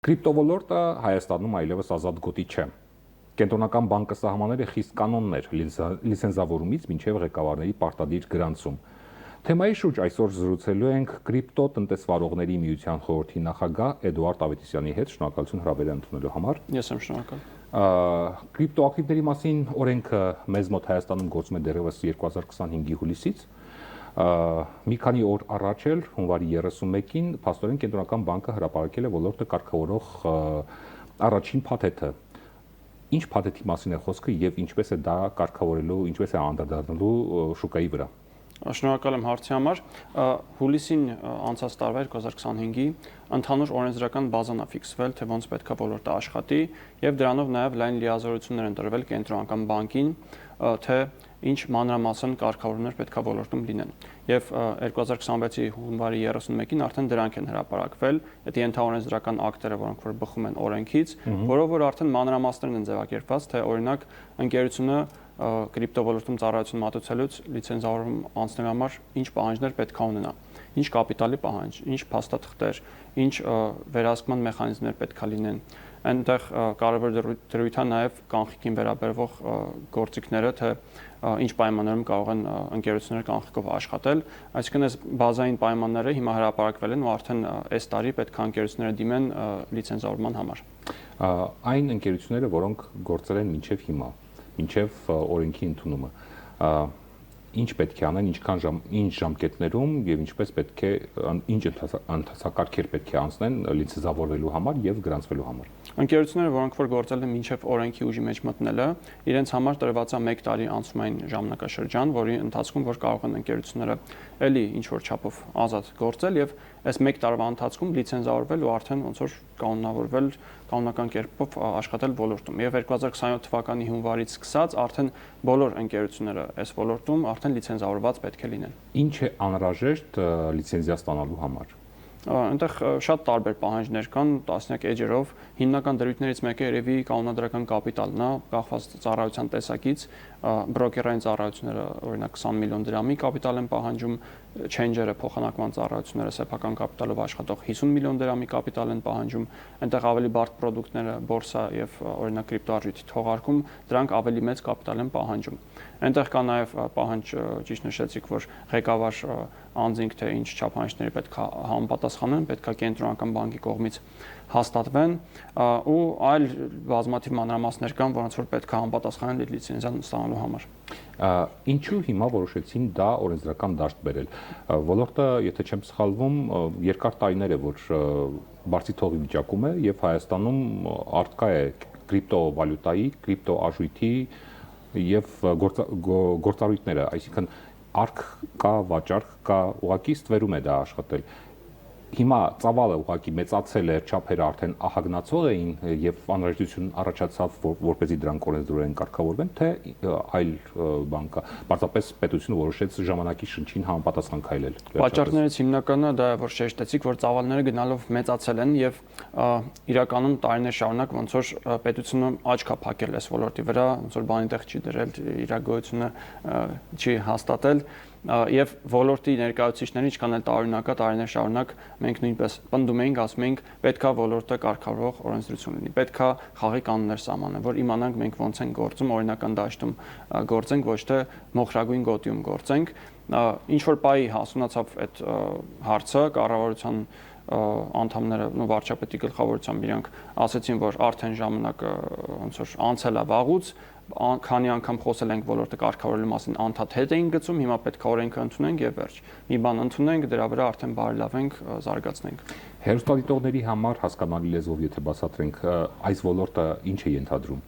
Կրիպտովոլորտը Հայաստանում այլևս ազատ գոտի չէ։ Կենտրոնական բանկը սահմանել է խիստ կանոններ լիցենզավորումից մինչև ղեկավարների պարտադիր գրանցում։ Թեմայի շուրջ այսօր զրուցելու ենք կրիպտո տնտեսվարողների միության խորհրդի նախագահ Էդուարդ Ավետիսյանի հետ։ Շնորհակալություն հրավերը ընդունելու համար։ Ես եմ շնորհակալ։ Կրիպտոակտիվների մասին օրենքը մեզ մոտ Հայաստանում գործում է դեռևս 2025-ի հուլիսից։ Մի քանի օր առաջ էլ հունվարի 31-ին փաստորեն կենտրոնական բանկը հրապարակել է ոլորտը կարգավորող առաջին փաթեթը։ Ինչ փաթեթի մասին է խոսքը եւ ինչպես է դա կարգավորելու, ինչպես է անդրադառնալու շուկայի վրա։ Շնորհակալ եմ հարցի համար։ Հուլիսին անցած տարվա 2025-ի ընդհանուր օրենսդրական բազան է ֆիքսվել, թե ոնց պետք է ոլորտը աշխատի, եւ դրանով նաեւ լայն լիազորություններ են տրվել կենտրոնական բանկին, թե ինչ մանրամասն կարգավորումներ պետք է ոլորտում լինեն։ Եվ 2026-ի հունվարի 31-ին արդեն դրանք են հրապարակվել, այդ ենթաօրենսդրական ակտերը, որոնք որ բխում են օրենքից, որով որ արդեն մանրամասներն են ձևակերպված, թե օրինակ ընկերությունը կրիպտովոլորտում ծառայություն մատուցելուց լիցենզավորում անցնելու համար ինչ պահանջներ պետք է ունենա, ինչ կապիտալի պահանջ, ինչ փաստաթղթեր, ինչ վերահսկման մեխանիզմներ պետք է լինեն։ Այնտեղ կարևոր դրույթ է նաև կանխիկին վերաբերվող գործիքները, թե ինչ պայմաններում կարող են ընկերությունները կանխիկով աշխատել, այսինքն այս բազային պայմանները հիմա հրապարակվել են ու արդեն այս տարի պետք է ընկերությունները դիմեն լիցենզավորման համար։ Այն ընկերությունները, որոնք գործել են մինչև հիմա, մինչև օրենքի ընդունումը, ինչ պետք է անեն, ինչ ժամկետներում եւ ինչպես պետք է ինչ ընթացակարգեր պետք է անցնեն լիցենզավորվելու համար եւ գրանցվելու համար։ Ընկերությունները, որոնք որ գործել են մինչև օրենքի ուժի մեջ մտնելը, իրենց համար տրված է 1 տարի անցումային ժամանակաշրջան, որի ընթացքում որ կարող են ընկերությունները էլի ինչ որ չափով ազատ գործել եւ այս 1 տարվա ընթացքում լիցենզավորվել ու արդեն ոնց որ կանոնավորվել կանոնական կերպով աշխատել ոլորտում։ Եվ 2027 թվականի հունվարից սկսած արդեն բոլոր ընկերությունները այս ոլորտում արդեն լիցենզավորված պետք է լինեն։ Ինչ է անհրաժեշտ լիցենզիա ստանալու համար։ Այնտեղ շատ տարբեր պահանջներ կան, տասնյակ էջերով, հիմնական դրույթներից մեկը երևի կանոնադրական կապիտալն է, կախված ծառայության տեսակից, բրոկերային ծառայությունները օրինակ 20 միլիոն դրամի կապիտալ են պահանջում, չենջերը փոխանակման ծառայությունները սեփական կապիտալով աշխատող 50 միլիոն դրամի կապիտալ են պահանջում, այնտեղ ավելի բարդ պրոդուկտները, բորսա եւ օրինակ կրիպտոարժույթի թողարկում, դրանք ավելի մեծ կապիտալ են պահանջում։ Այնտեղ կա նաև պահանջ, ճիշտ նշեցիք, որ ղեկավար անձինք թե ինչ չափանիշների պետք է համապատասխանեն, պետք է կենտրոնական բանկի կողմից հաստատվեն ու այլ բազմաթիվ մանրամասներ կան, որոնց որ պետք է համապատասխանեն լիցենզիան ստանալու համար։ Ինչու հիմա որոշեցին դա օրենսդրական դաշտ բերել։ Ոլորտը, եթե չեմ սխալվում, երկար տարիներ է, որ բարձի թողի վիճակում է եւ Հայաստանում արկա է կրիպտովալյուտայի, կրիպտոարժույթի եւ գործառույթները, այսինքն արկ կա, վաճառք կա, ուղղակի ստվերում է դա աշխատել։ Հիմա ծավալը ուղղակի մեծացել է, չափերը արդեն ահագնացող էին եւ անհրաժեշտություն առաջացավ, որպեսզի դրանք օրենսդրորեն կարգավորվեն, թե այլ բան կա։ Պարզապես պետությունը որոշեց ժամանակի շնչին համապատասխան քայլել։ Վաճառքներից հիմնականը դա է, որ շեշտեցիք, որ ծավալները գնալով մեծացել են եւ իրականում տարիներ շարունակ ոնց որ պետությունը աչք է փակել այս ոլորտի վրա, ոնց որ բանի տեղ չի դրել, իր գոյությունը չի հաստատել եւ ոլորտի ներկայացուցիչները ինչքան էլ տարօրինակա տարիներ շարունակ մենք նույնպես պնդում էինք, ասում էինք պետք է ոլորտը կարգավորող օրենսդրություն լինի, պետք է խաղի կանոններ սահմանեն, որ իմանանք մենք ոնց ենք գործում, օրինական դաշտում գործենք, ոչ թե մոխրագույն գոտիում գործենք։ Ինչ որ պայի հասունացավ այդ հարցը, կառավարության անդամները ու վարչապետի գլխավորությամբ իրանք ասացին, որ արդեն ժամանակը ոնց որ անցել է վաղուց, քանի անգամ խոսել ենք ոլորտը կարգավորելու մասին, անդադ հետ էինք գցում, հիմա պետք է օրենքը ընդունենք եւ վերջ։ Մի բան ընդունենք, դրա վրա արդեն բարելավենք, զարգացնենք։ Հեռուստադիտողների համար հասկանալի լեզվով եթե բացատրենք, այս ոլորտը ինչ է ենթադրում։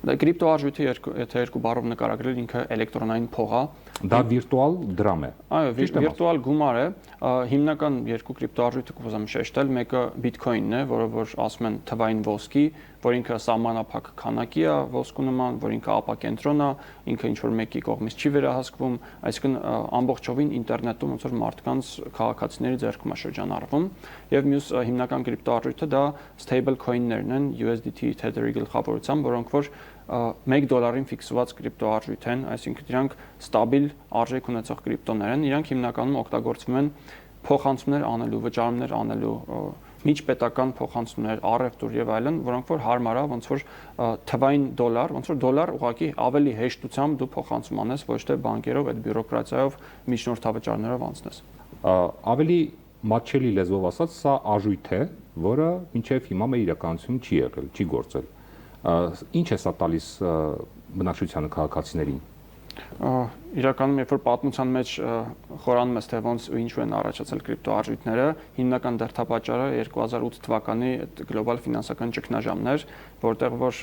Կրիպտոարժույթը եթե երկու բառով նկարագրել ինքը էլեկտրոնային փող է։ Դա վիրտուալ դրամ է։ Այո, վիրտուալ գումար է։ Հիմնական երկու կրիպտոարժույթը կուզեմ շեշտել, մեկը բիթքոինն է, որը որ ասում են թվային ոսկի, որ ինքը սահմանափակ քանակի է ոսկու նման, որ ինքը ապակենտրոն է, ինքը ինչ որ մեկի կողմից չի վերահսկվում, այսինքն ամբողջովին ինտերնետում ոնց որ մարդկանց քաղաքացիների ձեռքում է շրջանառվում, եւ մյուս հիմնական կրիպտոարժույթը դա stable coin-ներն են USDT Tether-ի գլխավորությամբ, որոնք որ $1 ֆիքսված կրիպտոարժույթ են, այսինքն դրանք ստաբիլ արժեք ունեցող կրիպտոներ են, իրանք հիմնականում օգտագործվում են փոխանցումներ անելու, վճարումներ անելու միջպետական փոխանցումներ, առևտուր եւ այլն, որոնք որ հարմար է ոնց որ թվային դոլար, ոնց որ դոլար ուղղակի ավելի հեշտությամբ դու փոխանցում անես, ոչ թե բանկերով այդ բյուրոկրատիայով միջնորդավճարներով անցնես։ Ավելի մատչելի լեզվով ասած, սա արժույթ է, որը մինչև հիմա մեր իրականություն չի եղել, չի գործել։ Ինչ է սա տալիս բնակչությանը, քաղաքացիներին։ Իրականում երբ որ պատմության մեջ խորանում ես թե ոնց ու ինչու են առաջացել կրիպտոարժույթները, հիմնական դրդապատճառը 2008 թվականի այդ գլոբալ ֆինանսական ճգնաժամն էր, որտեղ որ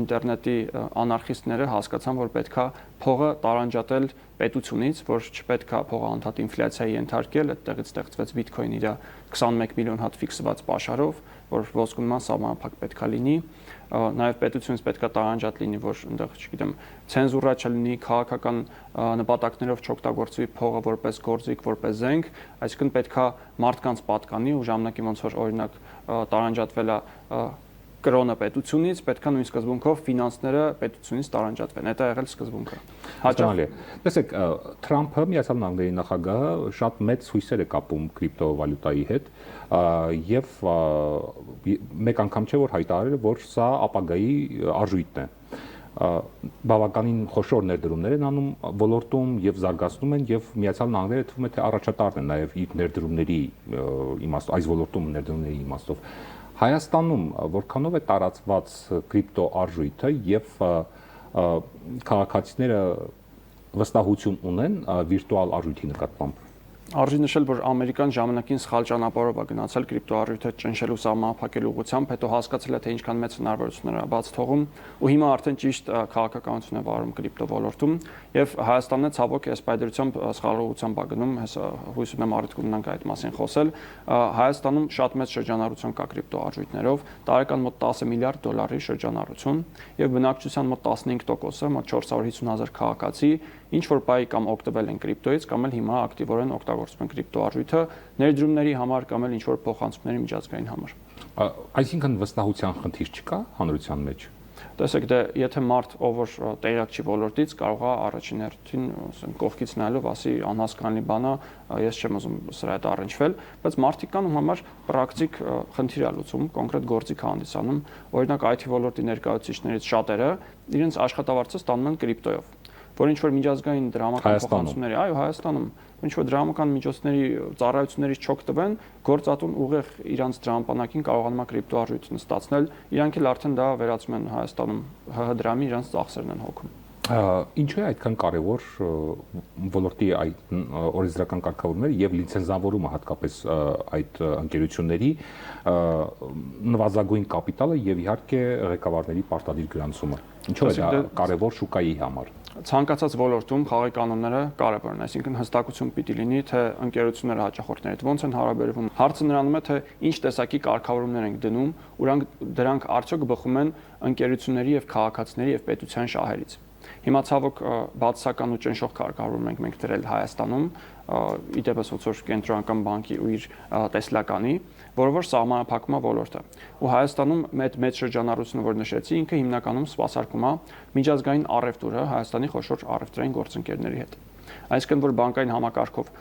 ինտերնետի անարխիստները հասկացան, որ պետքա փողը տարանջատել պետությունից, որ չպետքա փողը անդադ ինֆլյացիայի ենթարկել, այդտեղից ստեղծվեց բիթքոին իր 21 միլիոն հատ ֆիքսված պաշարով, որ ոսկունման սահմանափակ պետքա լինի, նաև պետությունից պետքա տարանջատ լինի, որ այնտեղ, չգիտեմ, ցենզուրա չլինի, քաղաքական նպատակներով չօգտագործվի փողը որպես գործիք, որպես զենք, այսինքն պետքա մարդկանց պատկանի ու ժամանակի ոնց որ օրինակ տարանջատվել է կրոնը պետությունից, պետքա նույն սկզբունքով ֆինանսները պետությունից տարանջատվեն։ Դա եղել սկզբունքը։ Հաճախ։ Տեսեք, Թրամփը, Միացյալ Նահանգների նախագահը, շատ մեծ հույսեր է կապում կրիպտովալյուտայի հետ եւ մեկ անգամ չէ որ հայտարարել է, որ սա ապագայի արժույթն է։ Բավականին խոշոր ներդրումներ են անում ոլորտում եւ զարգացնում են եւ Միացյալ Նահանգները թվում է թե առաջատարն են նաեւ իր ներդրումների իմաստով, այս ոլորտում ներդրումների իմաստով։ Հայաստանում որքանով է տարածված կրիպտո արժույթը եւ քաղաքացիները վստահություն ունեն վիրտուալ արժույթի նկատմամբ։ Արժի նշել, որ Ամերիկան ժամանակին սխալ ճանապարհով է գնացել կրիպտոարժույթը ճնշելու սահմանափակելու ուղղությամբ, հետո հասկացել է թե ինչքան մեծ հնարավորություններ է բաց թողում ու հիմա արդեն ճիշտ քաղաքականություն է վարում կրիպտո ոլորտում եւ Հայաստանն է ցավոք այս պայդրությամբ սխալողությամբ է գնում, հույս ունեմ առիթ կունենանք այդ մասին խոսել։ Հայաստանում շատ մեծ շրջանառություն կա կրիպտոարժույթներով, տարեկան մոտ 10 միլիարդ դոլարի շրջանառություն եւ բնակչության մոտ 15%-ը, մոտ 450,000 քաղաքացի ինչ որ բայ կամ օգտվել են կրիպտոից կամ էլ հիմա ակտիվորեն օգտագործում են կրիպտոարժույթը ներդրումների համար կամ էլ ինչ որ փոխանցումների միջազգային համար։ Այսինքն վստահության խնդիր չկա հանրության մեջ։ Տեսեք, դե եթե մարդ ով որ տեղյակ չի ոլորտից, կարող է առաջին հերթին, ասենք, կողքից նայելով ասի անհասկանալի բան է, ես չեմ ուզում սրա հետ առնչվել, բայց մարդիկ կան ում համար պրակտիկ խնդիր է լուծում, կոնկրետ գործիք է հանդիսանում, օրինակ IT ոլորտի ներկայացուցիչներից շատերը իրենց աշխատավարձը ստանում են կրիպտոյով, որ ինչ որ միջազգային դրամական փոխանցումների, այո, Հայաստանում ինչ որ դրամական միջոցների ծառայություններից չօգտվեն, գործատուն ուղիղ իրանց դրամապանակին կարողանում է կրիպտոարժույթ նստացնել, իրանք էլ արդեն դա վերացում են Հայաստանում ՀՀ դրամի իրանց ծախսերն են հոգում։ Ինչու է այդքան կարևոր ոլորտի այդ օրենսդրական կարգավորումները եւ լիցենզավորումը հատկապես այդ ընկերությունների նվազագույն կապիտալը եւ իհարկե ղեկավարների պարտադիր գրանցումը։ Ինչու է դա կարևոր շուկայի համար։ Ցանկացած ոլորտում խաղի կանոնները կարևոր են, այսինքն հստակություն պիտի լինի, թե ընկերությունները հաճախորդների հետ ոնց են հարաբերվում։ Հարցը նրանում է, թե ինչ տեսակի կարգավորումներ ենք դնում, ու դրանք արդյոք բխում են ընկերությունների եւ քաղաքացիների եւ պետության շահերից։ Հիմա ցավոք բացասական ու ճնշող կարգավորում ենք մենք դրել Հայաստանում, իդեպս ոնց որ կենտրոնական բանկի ու իր տեսլականի, որը որ սահմանափակում է ոլորտը։ Ու Հայաստանում մեծ շրջանառությունը, որ նշեցի, ինքը հիմնականում սպասարկում է միջազգային առևտուրը Հայաստանի խոշոր առևտրային գործընկերների հետ։ Այսինքն որ բանկային համակարգով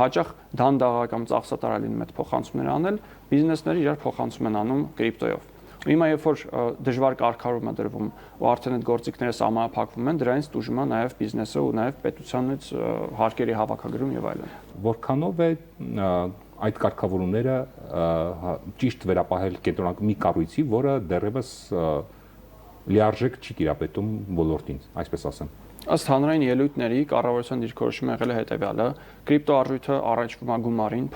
հաճախ դանդաղ կամ ծախսատար լինում այդ փոխանցումները անել, բիզնեսները իրար փոխանցում են անում կրիպտոյով։ Հիմա երբ որ դժվար կարգավորում է դրվում ու արդեն այդ գործիքները սահմանափակվում են, դրանից տուժում է նաև բիզնեսը ու նաև պետությանից հարկերի հավաքագրում եւ այլն։ Որքանով է այդ կարգավորումները ճիշտ վերապահել կենտրոնական մի կառույցի, որը դեռևս լիարժեք չի տիրապետում ոլորտին, այսպես ասեմ։ Ըստ հանրային ելույթների կառավարության դիրքորոշումը եղել է հետևյալը. կրիպտոարժույթը առնչվում է գումարին,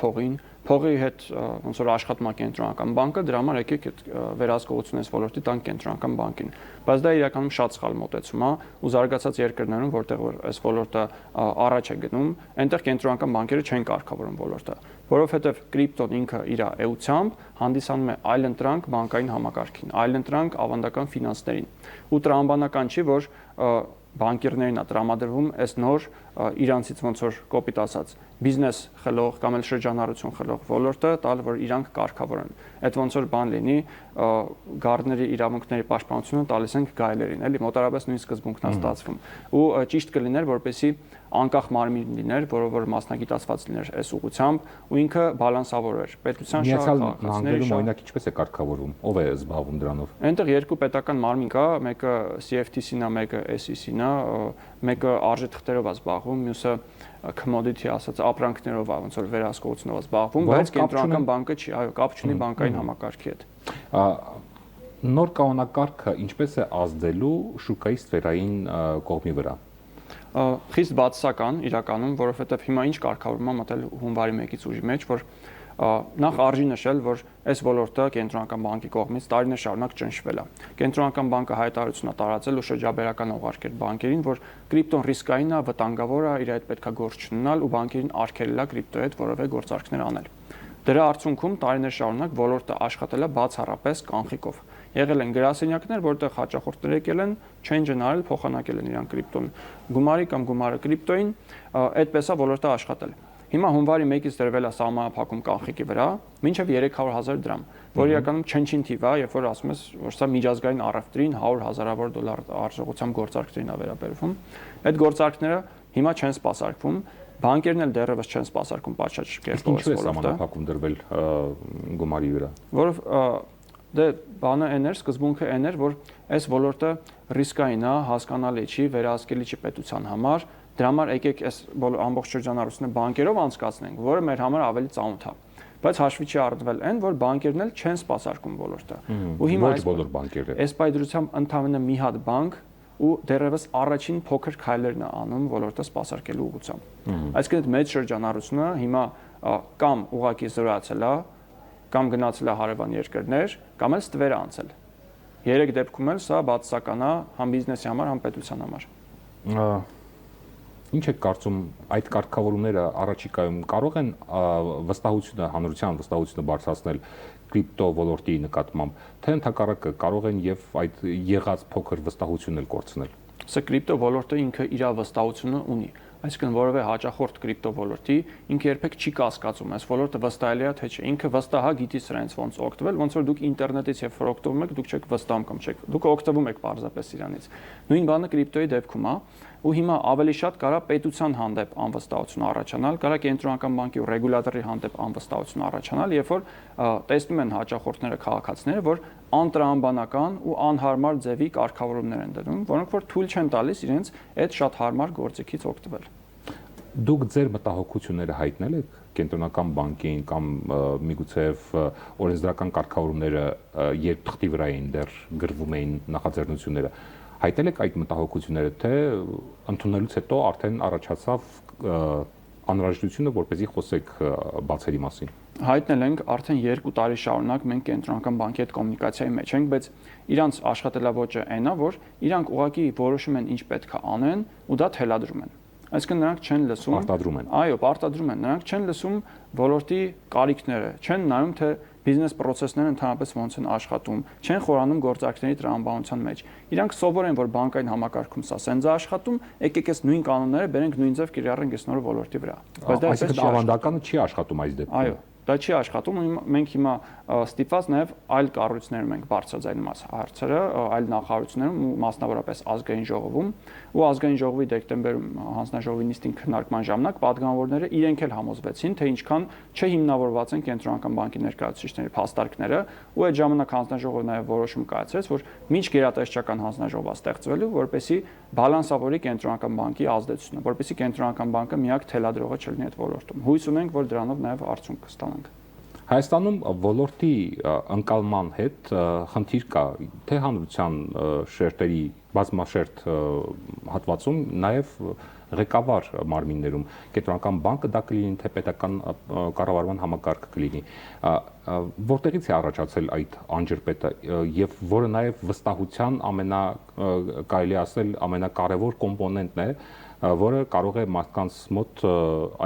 փողի հետ ոնց որ աշխատում է կենտրոնական բանկը, դրա համար եկեք այդ վերահսկողությունը այս ոլորտի տանք կենտրոնական բանկին։ Բայց դա իրականում շատ սխալ մոտեցում է ու զարգացած երկրներում, որտեղ որ այս ոլորտը առաջ է գնում, այնտեղ կենտրոնական բանկերը չեն կարգավորում ոլորտը, որովհետև կրիպտոն ինքը իր էությամբ հանդիսանում է այլընտրանք բանկային համակարգին, այլընտրանք ավանդական ֆինանսներին։ Ու տրամաբանական չի, որ բանկերներին է տրամադրվում այս նոր իրանցից ոնց որ կոպիտ ասած բիզնես խլող կամ էլ շրջանառություն խլող ոլորտը տալ, որ իրանք կարգավորեն։ Այդ ոնց որ բան լինի, գարդների իրավունքների պաշտպանությունը տալիս ենք գայլերին, էլի մոտարապես նույն սկզբունքն է ստացվում։ Ու ճիշտ կլիներ, որպեսզի անկախ մարմին լիներ, որը որ մասնագիտացված լիներ այս ուղղությամբ ու ինքը բալանսավորեր պետության շահ քաղաքացիների օրինակ ինչպես է կարգավորվում, ով է զբաղվում դրանով։ Այնտեղ երկու պետական մարմին կա, մեկը CFTC-ն է, մեկը SEC-ն է, մեկը արժեթղթերով է զբաղվում, մյուսը commodity ասած ապրանքներով է, ոնց որ վերահսկողությունով է զբաղվում, բայց կենտրոնական բանկը չի, այո, կապ չունի բանկային համակարգի հետ։ Նոր կանոնակարգը ինչպես է ազդելու շուկայի սֆերային կողմի վրա։ Խիստ բացասական իրականում, որովհետև հիմա ինչ կարգավորում է մտել հունվարի 1-ից ուժի մեջ, որ նախ արժի նշել, որ այս ոլորտը կենտրոնական բանկի կողմից տարիներ շարունակ ճնշվել է։ Կենտրոնական բանկը հայտարարություն է տարածել ու շրջաբերական ուղարկել բանկերին, որ կրիպտոն ռիսկային է, վտանգավոր է, իր հետ պետքա գործ չունենալ ու բանկերին արգելել է կրիպտոյի հետ որևէ գործարքներ անել։ Դրա արդյունքում տարիներ շարունակ ոլորտը աշխատել է բացառապես կանխիկով։ Եղել են գրասենյակներ, որտեղ հաճախորդներ եկել են, change-ն արել, փոխանակել են իրան կրիպտոն գումարի կամ գումարը կրիպտոյին, այդպես է ոլորտը աշխատել։ Հիմա հունվարի 1-ից դրվել է սահմանափակում կանխիկի վրա, մինչև 300,000 դրամ, որ իրականում չնչին թիվ է, երբ որ ասում ես, որ սա միջազգային առևտրին 100,000-ավոր դոլար արժողությամբ գործարքներին է վերաբերվում։ Այդ գործարքները հիմա չեն սպասարկվում, բանկերն էլ դեռևս չեն սպասարկում պատշաճ կերպով այս ոլորտը։ Ինչու է սահմանափակում դրվել գումարի վրա։ Որով դե բանը այն էր, սկզբունքը այն էր, որ այս ոլորտը ռիսկային է, հասկանալի չի, վերահսկելի չի պետության համար, դրա համար եկեք այս ամբողջ շրջանառությունը բանկերով անցկացնենք, որը մեր համար ավելի ծանոթ է։ Բայց հաշվի չի առնվել այն, որ բանկերն էլ չեն սպասարկում ոլորտը։ Ու հիմա ոչ բոլոր բանկերը։ Այս պայդրությամբ ընդհանրապես մի հատ բանկ ու դեռևս առաջին փոքր քայլերն է անում ոլորտը սպասարկելու ուղղությամբ։ Այսինքն այդ մեծ շրջանառությունը հիմա կամ ուղղակի զրոյացել է, կամ գնացել է հարևան երկրներ, կամ էլ ստվեր է անցել։ Երեք դեպքում էլ սա բացասական է համ բիզնեսի համար, համ պետության համար։ Ինչ է կարծում այդ կարգավորումները առաջիկայում կարող են վստահությունը, հանրության վստահությունը բարձրացնել կրիպտո ոլորտի նկատմամբ, թե ընդհակառակը կարող են եւ այդ եղած փոքր վստահությունն էլ կորցնել։ Սա կրիպտո ոլորտը ինքը իր վստահությունը ունի։ Այսինքն որևէ հաճախորդ կրիպտո ոլորտի ինքը երբեք չի կասկածում, այս ոլորտը վստահելի է թե չէ։ Ինքը վստահ է, գիտի սրանից ոնց օգտվել, ոնց որ դուք ինտերնետից երբ որ օգտվում եք, դուք չեք վստահում կամ չեք, դուք օգտվում եք պարզապես իրանից։ Նույն բանը կրիպտոյի դեպքում է, ու հիմա ավելի շատ կարա պետության հանդեպ անվստահություն առաջանալ, կարա կենտրոնական բանկի ու ռեգուլատորի հանդեպ անվստահություն առաջանալ, երբ որ տեսնում են հաճախորդները, քաղաքացիները, որ անտրամաբանական ու անհարմար ձևի կարգավորումներ են դնում, որոնք որ թույլ չեն տալիս իրենց այդ շատ հարմար գործիքից օգտվել։ Դուք ձեր մտահոգությունները հայտնել եք կենտրոնական բանկին կամ միգուցեև օրենսդրական կարգավորումները երբ թղթի վրա էին դեռ գրվում էին նախաձեռնությունները, հայտնել եք այդ մտահոգությունները, թե ընդունելուց հետո արդեն առաջացավ անհրաժեշտությունը, որպեսզի խոսեք բացերի մասին։ Հայտնել ենք արդեն 2 տարի շարունակ մենք կենտրոնական բանկի հետ կոմունիկացիայի մեջ ենք, բայց իրանց աշխատելավոճը այն է, որ իրանք ուղղակի որոշում են ինչ պետք է անեն ու դա թելադրում են։ Այսինքն նրանք չեն լսում, պարտադրում են։ Այո, պարտադրում են, նրանք չեն լսում ոլորտի կարիքները, չեն նայում թե բիզնես process-ները ընդհանրապես ոնց են աշխատում, չեն խորանում գործարքների տրամաբանության մեջ։ Իրանք սովոր են, որ բանկային համակարգում սա սենց է աշխատում, եկեք այս նույն կանոնները բերենք նույն ձև կիրառենք այս նոր ոլորտի վրա։ Բայց դա այսպես ավանդականը չի աշխատում այս դեպքում։ Այո, դա չի աշխատում, մենք հիմա ստիպված նաև այլ կառույցներում ենք բարձրաձայնում հարցերը, այլ նախարարություններում ու մասնավորապես ազգային ժողովում, ու ազգային ժողովի դեկտեմբերում հանձնաժողովի նիստին քննարկման ժամանակ պատգամավորները իրենք էլ համոզվեցին, թե ինչքան չհիմնավորված են կենտրոնական բանկի ներկայացուցիչների փաստարկները, ու այդ ժամանակ հանձնաժողովը նաև որոշում կայացրեց, որ միջ գերատեսչական հանձնաժողով է ստեղծվելու, որպեսզի բալանսավորի կենտրոնական բանկի ազդեցությունը, որպեսզի կենտրոնական բանկը միակ թելադրողը չլինի այդ ոլորտում։ Հույս ունենք, որ դրանով նաև արդյունք կստանանք։ Հայաստանում ոլորտի ընկալման հետ խնդիր կա թե հանրության շերտերի բազմաշերտ հատվածում, նաև ղեկավար մարմիններում կենտրոնական բանկը դա կլինի թե պետական կառավարման համակարգը կլինի, որտեղից է առաջացել այդ անջրպետը եւ որը նաև վստահության կարելի ասել ամենակարևոր կոմպոնենտն է, որը կարող է մարդկանց մոտ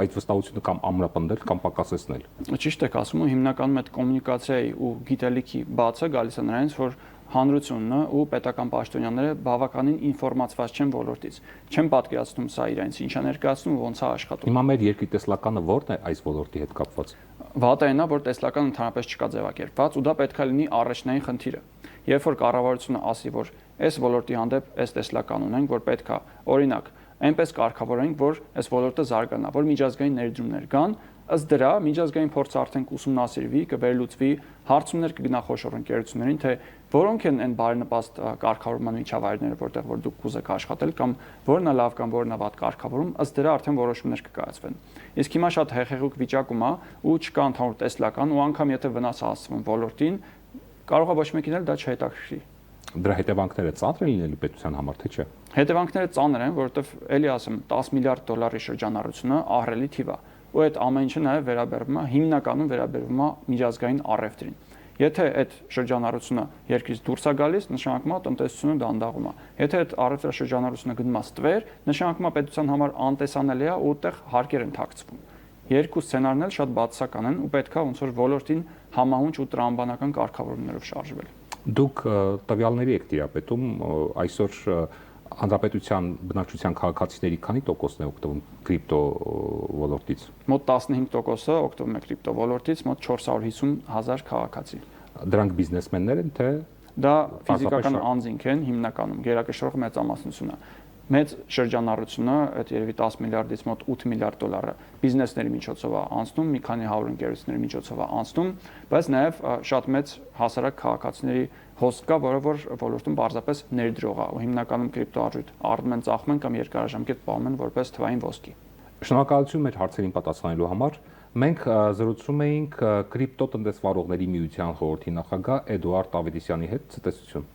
այդ վստահությունը կամ ամրապնդել կամ պակասեցնել։ Ճիշտ եք ասում, հիմնականում այդ կոմունիկացիայի ու գիտելիքի բացը գալիս է նրանից, որ հանրությունը ու պետական պաշտոնյաները բավականին ինֆորմացված չեն ոլորտից։ Չեն պատկերացնում սա իրենց ինչ է ներկայացնում ու ոնց է աշխատում։ Հիմա մեր երկրի տեսլականը ո՞րն է այս ոլորտի հետ կապված։ Վատը այնա, որ տեսլական ընդհանրապես չկա ձևակերպված ու դա պետք է լինի առաջնային խնդիրը։ Երբ որ կառավարությունը ասի, որ այս ոլորտի հանդեպ այս տեսլական ունենք, որ պետք է, օրինակ, այնպես կարգավորենք, որ այս ոլորտը զարգանա, որ միջազգային ներդրումներ կան, ըստ դրա միջազգային փորձը արդեն կուսումնասիրվի, կվերլուծվի, հարցումներ կգնա խոշոր ընկերություններին, թե որոնք են այն բարենպաստ կարգավորման միջավայրները, որտեղ որ դուք կուզեք աշխատել կամ որն է լավ կամ որն է վատ կարգավորում, ըստ դրա արդեն որոշումներ կկայացվեն։ Իսկ հիմա շատ հեղեղուկ վիճակում է ու չկա ընդհանուր տեսլական ու անգամ եթե վնաս հասցվում ոլորտին, կարող է ոչ մեկին էլ դա չհետաքրքրի։ Դրա հետևանքները ծանր են լինելու պետության համար, թե չէ։ Հետևանքները ծանր են, որովհետև էլի ասեմ, 10 միլիարդ դոլարի շրջանառությունը ահռելի թիվ է։ Ու այդ ամեն ինչը նաև վերաբերվում է հիմնականում վերաբերվում է միջազգային առևտրին։ Եթե այդ շրջանառությունը երկրից դուրս է գալիս, նշանակում է տնտեսությունը դանդաղում է։ Եթե այդ առևտրաշրջանառությունը գնում է ստվեր, նշանակում է պետության համար անտեսանելի է ու այդտեղ հարկեր են թաքցվում։ Երկու սցենարն էլ շատ բացասական են ու պետք է ոնց որ ոլորտին համահունչ ու տրամաբանական կարգավորումներով շարժվել։ Դուք տվյալների եք տիրապետում այսօր հանրապետության բնակչության քաղաքացիների քանի տոկոսն է օգտվում կրիպտո ոլորտից։ Մոտ 15%-ը օգտվում է կրիպտո ոլորտից, մոտ 450,000 քաղաքացի։ Դրանք բիզնեսմեններ են, թե դա ֆիզիկական անձինք են հիմնականում, գերակշռող մեծամասնությունը։ Մեծ շրջանառությունը, այդ երևի 10 միլիարդից մոտ 8 միլիարդ դոլարը բիզնեսների միջոցով է անցնում, մի քանի 100 ընկերությունների միջոցով է անցնում, բայց նաև շատ մեծ հասարակ քաղաքացիների հոսք կա, որը որ ոլորտում պարզապես ներդրող է ու հիմնականում կրիպտոարժույթ առնում են, ծախում են կամ երկարաժամկետ պահում են որպես թվային ոսկի։ Շնորհակալություն մեր հարցերին պատասխանելու համար։ Մենք զրուցում էինք կրիպտո տնտեսվարողների միության խորհրդի նախագահ Էդուարդ Ավետիսյանի հետ։ Ցտեսություն։